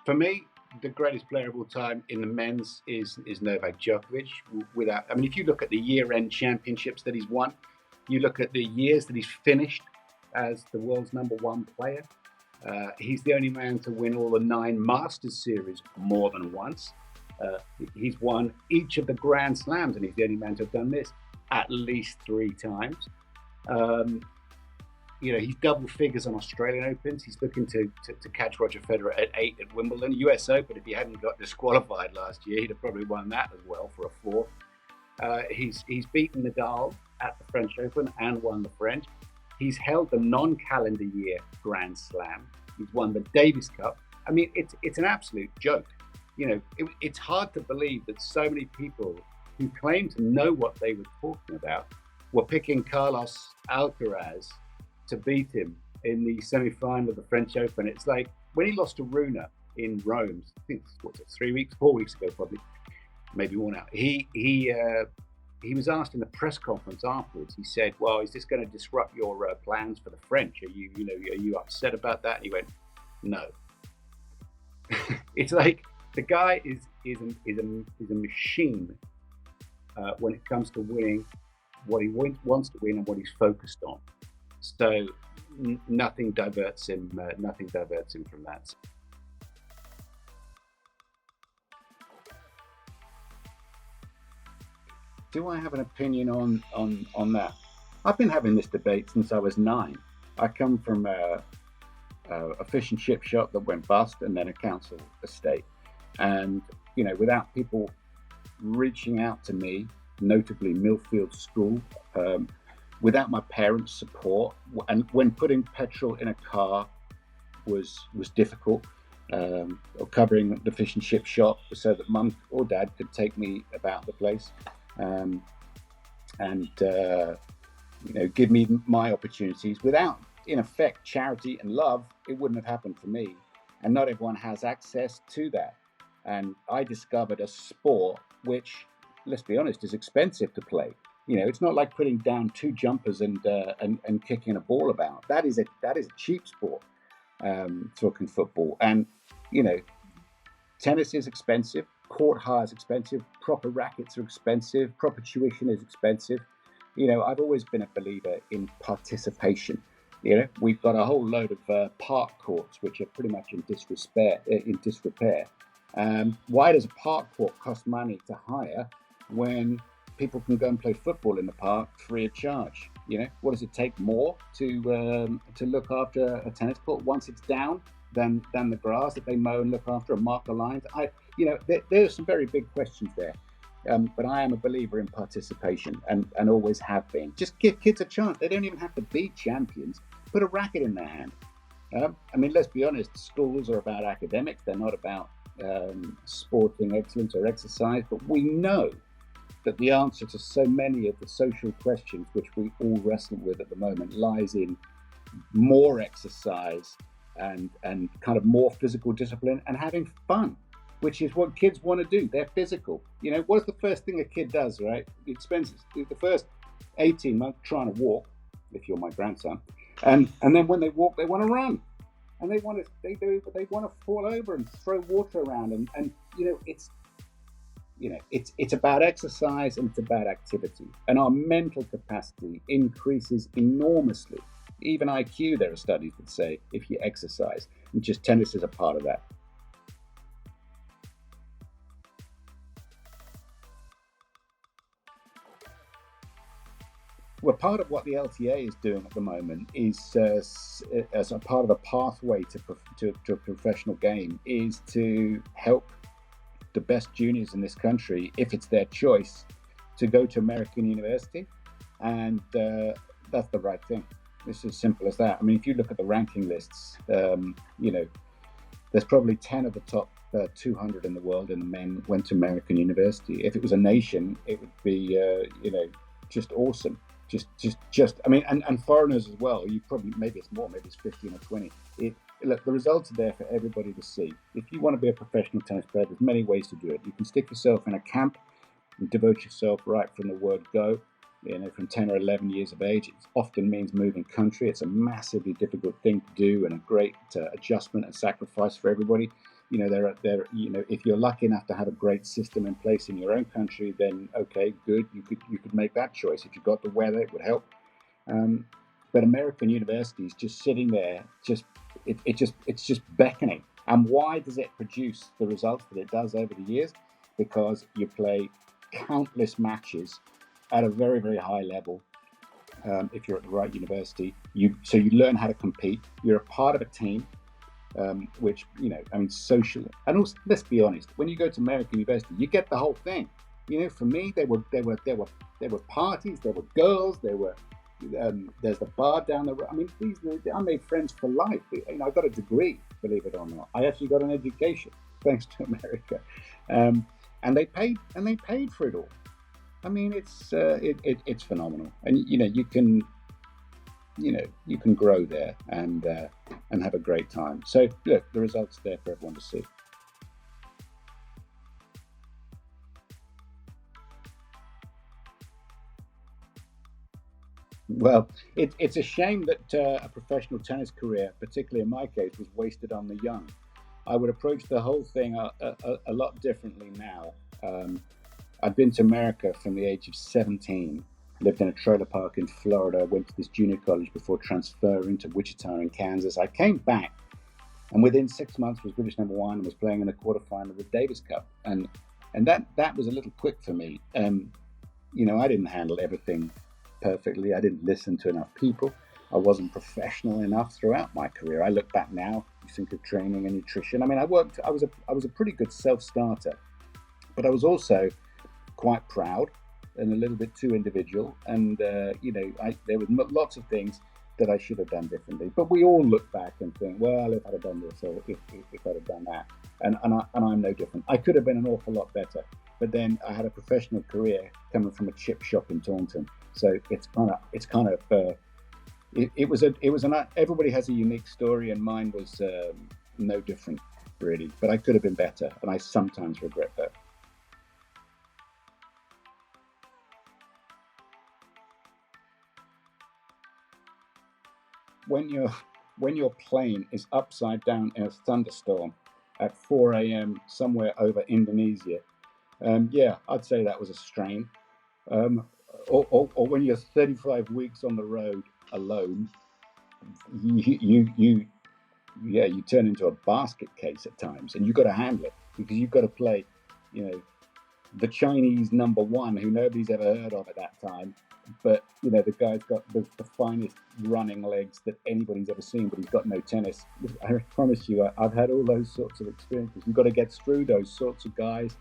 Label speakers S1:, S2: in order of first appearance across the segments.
S1: For me, the greatest player of all time in the men's is Novak Djokovic. Without, I mean, if you look at the year-end championships that he's won, you look at the years that he's finished as the world's number one player. He's the only man to win all the 9 Masters series more than once. He's won each of the Grand Slams, and he's the only man to have done this at least 3 times. He's double figures on Australian Opens. He's looking to catch Roger Federer at 8 at Wimbledon. US Open, if he hadn't got disqualified last year, he'd have probably won that as well for a 4th. He's beaten Nadal at the French Open and won the French. He's held the non-calendar year Grand Slam. He's won the Davis Cup. I mean, it's an absolute joke. It's hard to believe that so many people who claim to know what they were talking about were picking Carlos Alcaraz to beat him in the semi-final of the French Open. It's like when he lost to Rune in Rome, I think, 4 weeks ago, probably, maybe more now. He was asked in the press conference afterwards. He said, "Well, is this going to disrupt your plans for the French? Are you upset about that?" And he went, "No." It's like the guy is a machine when it comes to winning what he wants to win and what he's focused on. So nothing diverts him. Nothing diverts him from that. Do I have an opinion on that? I've been having this debate since I was 9. I come from a fish and chip shop that went bust, and then a council estate. And without people reaching out to me, notably Millfield School, without my parents' support, and when putting petrol in a car was difficult, or covering the fish and chip shop so that mum or dad could take me about the place, and give me my opportunities. Without, in effect, charity and love, it wouldn't have happened for me. And not everyone has access to that. And I discovered a sport which, let's be honest, is expensive to play. It's not like putting down 2 jumpers and kicking a ball about. That is a cheap sport, talking football. And tennis is expensive. Court hire is expensive. Proper rackets are expensive. Proper tuition is expensive. I've always been a believer in participation. We've got a whole load of park courts which are pretty much in disrepair. Why does a park court cost money to hire when people can go and play football in the park free of charge? What does it take more to look after a tennis court once it's down than the grass that they mow and look after and mark the lines? There's some very big questions there. But I am a believer in participation and always have been. Just give kids a chance. They don't even have to be champions. Put a racket in their hand. Let's be honest, schools are about academics. They're not about sporting excellence or exercise. But we know that the answer to so many of the social questions which we all wrestle with at the moment lies in more exercise and kind of more physical discipline and having fun, which is what kids want to do. They're physical. What's the first thing a kid does, right? The expenses. The first 18 months trying to walk, if you're my grandson, and then when they walk, they want to run, and they want to fall over and throw water around, and it's about exercise and it's about activity, and our mental capacity increases enormously. Even IQ, there are studies that say if you exercise, and just tennis is a part of that. Well, part of what the LTA is doing at the moment is, as a part of the pathway to a professional game, is to help the best juniors in this country, if it's their choice, to go to American university, and that's the right thing. It's as simple as that. If you look at the ranking lists, there's probably 10 of the top 200 in the world, and the men went to American university. If it was a nation, it would be, just awesome. And foreigners as well. You probably, maybe it's more, maybe it's 15 or 20. Look, the results are there for everybody to see. If you want to be a professional tennis player, there's many ways to do it. You can stick yourself in a camp and devote yourself right from the word go. From 10 or 11 years of age. It often means moving country. It's a massively difficult thing to do and a great adjustment and sacrifice for everybody. if you're lucky enough to have a great system in place in your own country, then okay, good, you could make that choice. If you got the weather, it would help. Um, but American universities just sitting there, it's just beckoning. And why does it produce the results that it does over the years? Because you play countless matches at a very, very high level. If you're at the right university, you learn how to compete. You're a part of a team, which social. And also, let's be honest, when you go to American university, you get the whole thing. For me, there were parties, there were girls, there's the bar down the road. I mean, I made friends for life. I got a degree, believe it or not. I actually got an education thanks to America, and they paid for it all. I mean, it's phenomenal, and you can grow there and have a great time. So look, the results are there for everyone to see. Well, it's a shame that a professional tennis career, particularly in my case, was wasted on the young. I would approach the whole thing a lot differently now. I'd been to America from the age of 17, lived in a trailer park in Florida, went to this junior college before transferring to Wichita in Kansas. I came back, and within 6 months was British number one and was playing in the quarterfinal of the Davis Cup. And that was a little quick for me. I didn't handle everything perfectly. I didn't listen to enough people. I wasn't professional enough throughout my career. I look back now, you think of training and nutrition. I mean, I was a pretty good self-starter, but I was also quite proud and a little bit too individual. And there were lots of things that I should have done differently. But we all look back and think, well, if I'd have done this or if I'd have done that, and I'm no different. I could have been an awful lot better. But then I had a professional career coming from a chip shop in Taunton, so everybody has a unique story, and mine was no different really. But I could have been better, and I sometimes regret that. When your plane is upside down in a thunderstorm at 4 a.m. somewhere over Indonesia, yeah, I'd say that was a strain. Um, or when you're 35 weeks on the road alone, you yeah, you turn into a basket case at times, and you've got to handle it because you've got to play, you know, the Chinese number one who nobody's ever heard of at that time. But the guy's got the finest running legs that anybody's ever seen, but he's got no tennis. I promise you, I've had all those sorts of experiences. You've got to get through those sorts of guys,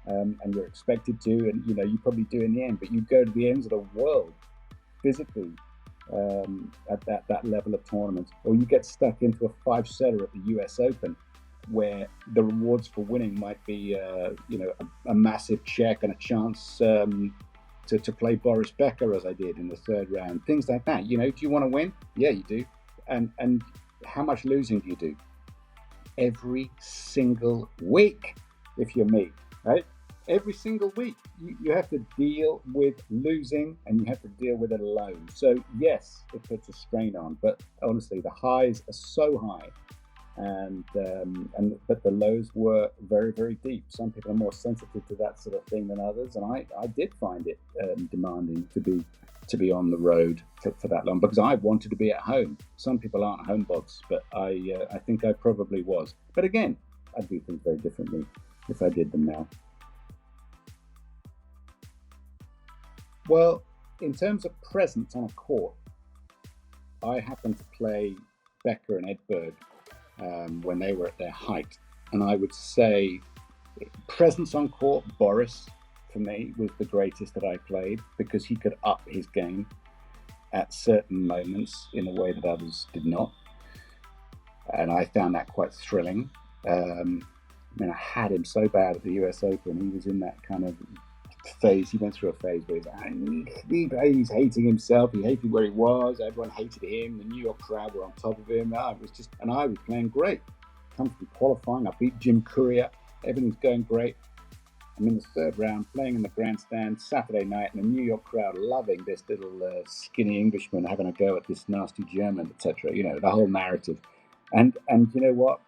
S1: and you're expected to, and you probably do in the end. But you go to the ends of the world physically, at that level of tournament, or you get stuck into a five-setter at the U.S. Open, where the rewards for winning might be, a massive check and a chance to play Boris Becker, as I did in the third round. Things like that. Do you want to win? Yeah, you do. And how much losing do you do? Every single week, if you're me, right? Every single week, you have to deal with losing, and you have to deal with it alone. So yes, it puts a strain on, but honestly, the highs are so high, and but the lows were very, very deep. Some people are more sensitive to that sort of thing than others, and I did find it demanding to be on the road for that long, because I wanted to be at home. Some people aren't homebods, but I think I probably was. But again, I do things very differently if I did them now. Well, in terms of presence on a court, I happened to play Becker and Edberg when they were at their height. And I would say presence on court, Boris, for me, was the greatest that I played, because he could up his game at certain moments in a way that others did not. And I found that quite thrilling. I had him so bad at the US Open. He was in that kind of phase. He went through a phase where he's hating himself. He hated where he was. Everyone hated him. The New York crowd were on top of him. And I was playing great. Come from qualifying, I beat Jim Courier. Everything's going great. I'm in the third round, playing in the grandstand Saturday night, and the New York crowd loving this little skinny Englishman having a go at this nasty German, etc. The whole narrative. And you know what?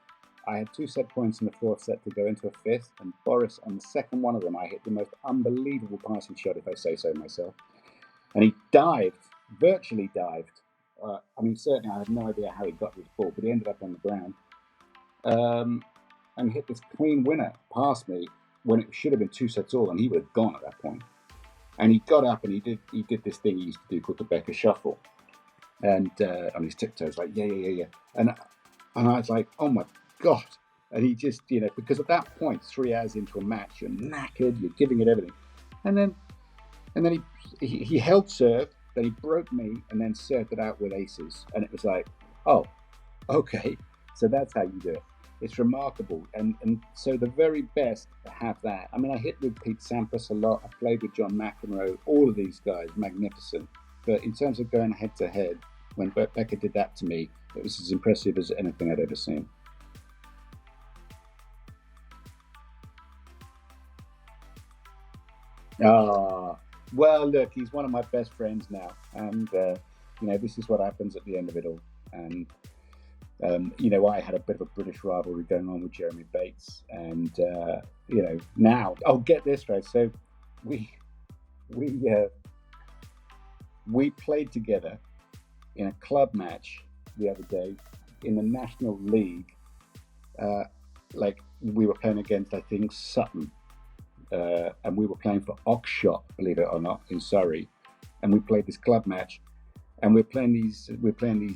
S1: I had 2 set points in the fourth set to go into a fifth, and Boris, on the second one of them, I hit the most unbelievable passing shot, if I say so myself. And he dived, virtually dived. Certainly I have no idea how he got this ball, but he ended up on the ground. And hit this clean winner past me when it should have been 2 sets all, and he would have gone at that point. And he got up and he did this thing he used to do called the Becker Shuffle, and on his tiptoes, like yeah. And I was like, oh my God. And he just, because at that point, 3 hours into a match, you're knackered, you're giving it everything. And then he held serve, then he broke me, and then served it out with aces. And it was like, oh, okay, so that's how you do it. It's remarkable. And so the very best have that. I mean, I hit with Pete Sampras a lot. I played with John McEnroe, all of these guys, magnificent. But in terms of going head to head, when Becker did that to me, it was as impressive as anything I'd ever seen. Well, look, he's one of my best friends now. And, this is what happens at the end of it all. And, I had a bit of a British rivalry going on with Jeremy Bates. And, now, get this right. So we played together in a club match the other day in the National League. We were playing against, I think, Sutton. And we were playing for Oxshott, believe it or not, in Surrey. And we played this club match. And we're playing these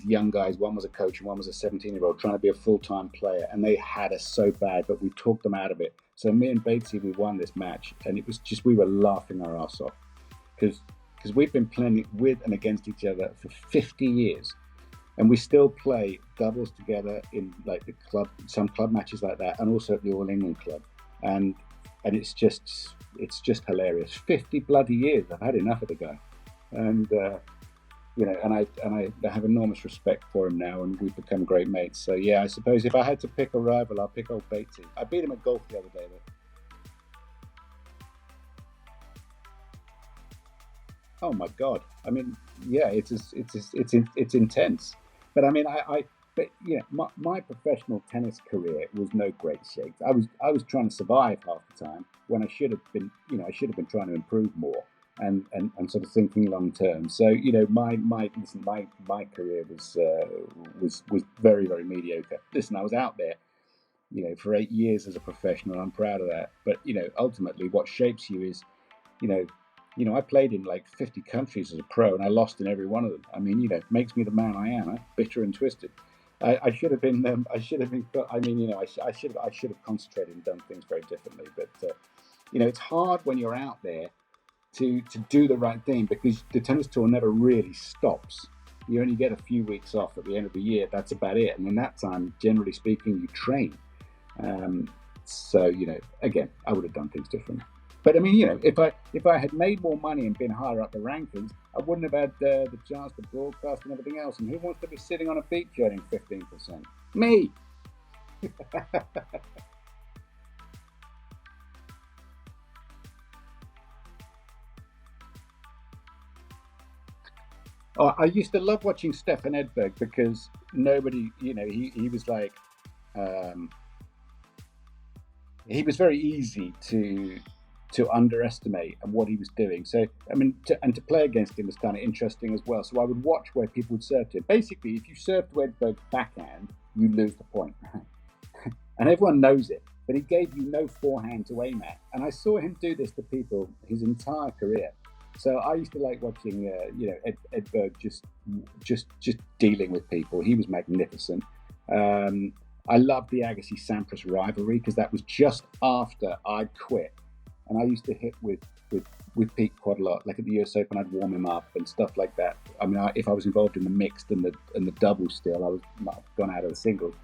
S1: young guys. One was a coach and one was a 17-year-old trying to be a full-time player. And they had us so bad, but we talked them out of it. So me and Batesy, we won this match. And it was just, we were laughing our ass off. Because we've been playing with and against each other for 50 years. And we still play doubles together in like the club, some club matches like that, and also at the All England Club. And it's just hilarious. 50 bloody years. I've had enough of the guy. And and I have enormous respect for him now, and we've become great mates. So yeah, I suppose if I had to pick a rival, I'll pick old Batesy. I beat him at golf the other day, though. Oh my God! I mean, yeah, it's intense. But I mean, my professional tennis career was no great shakes. I was trying to survive half the time when I should have been, trying to improve more and sort of thinking long term. So my career was very, very mediocre. Listen, I was out there, for 8 years as a professional. I'm proud of that. But ultimately, what shapes you is, you know, I played in like 50 countries as a pro, and I lost in every one of them. I mean, makes me the man I am, bitter and twisted. I should have been. I should have been. I mean, I should have concentrated and done things very differently. But it's hard when you're out there to do the right thing, because the tennis tour never really stops. You only get a few weeks off at the end of the year. That's about it. And in that time, generally speaking, you train. So again, I would have done things differently. But I mean, if I had made more money and been higher up the rankings, I wouldn't have had the chance to broadcast and everything else. And who wants to be sitting on a beach earning 15%? Me. Oh, I used to love watching Stefan Edberg, because nobody, he was like, he was very easy to underestimate and what he was doing. So, I mean, to play against him was kind of interesting as well. So I would watch where people would serve to him. Basically, if you serve to Edberg's backhand, you lose the point. And everyone knows it. But he gave you no forehand to aim at. And I saw him do this to people his entire career. So I used to like watching, Edberg just dealing with people. He was magnificent. I loved the Agassi-Sampras rivalry, because that was just after I'd quit. And I used to hit with Pete quite a lot. Like at the US Open, I'd warm him up and stuff like that. I mean, if I was involved in the mixed and the doubles still, I was gone out of the singles.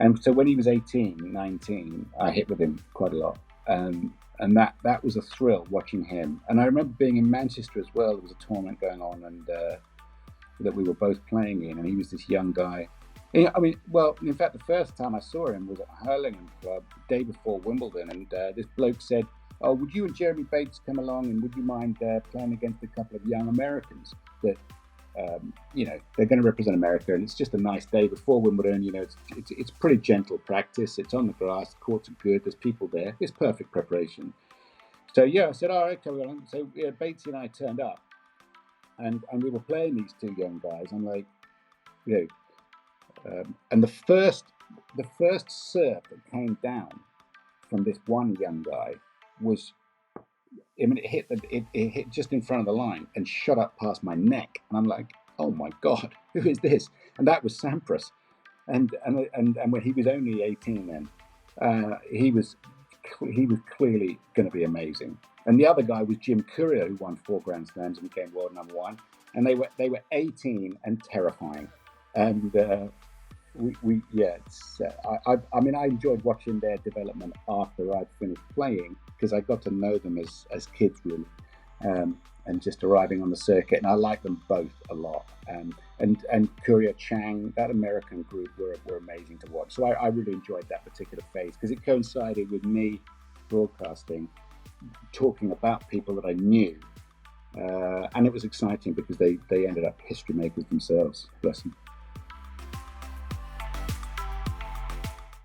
S1: And so when he was 18, 19, I hit with him quite a lot. And that was a thrill watching him. And I remember being in Manchester as well. There was a tournament going on, and that we were both playing in. And he was this young guy. I mean, well, in fact, the first time I saw him was at Hurlingham Club the day before Wimbledon. And this bloke said, "Oh, would you and Jeremy Bates come along, and would you mind playing against a couple of young Americans that they're going to represent America, and it's just a nice day before Wimbledon. It's pretty gentle practice. It's on the grass. The courts are good. There's people there. It's perfect preparation. So I said, all right, okay, well, so Batesy and I turned up, and we were playing these two young guys. I'm like, and the first serve that came down from this one young guy was, it hit just in front of the line and shot up past my neck, and I'm like, oh my God, who is this? And that was Sampras, and when he was only 18 then, he was clearly going to be amazing. And the other guy was Jim Courier, who won 4 Grand Slams and became world number 1. And they were 18 and terrifying. And I enjoyed watching their development after I'd finished playing, because I got to know them as kids really, and just arriving on the circuit. And I liked them both a lot. And Courier, Chang, that American group were amazing to watch. So I really enjoyed that particular phase, because it coincided with me broadcasting, talking about people that I knew. And it was exciting because they ended up history makers themselves. Bless them.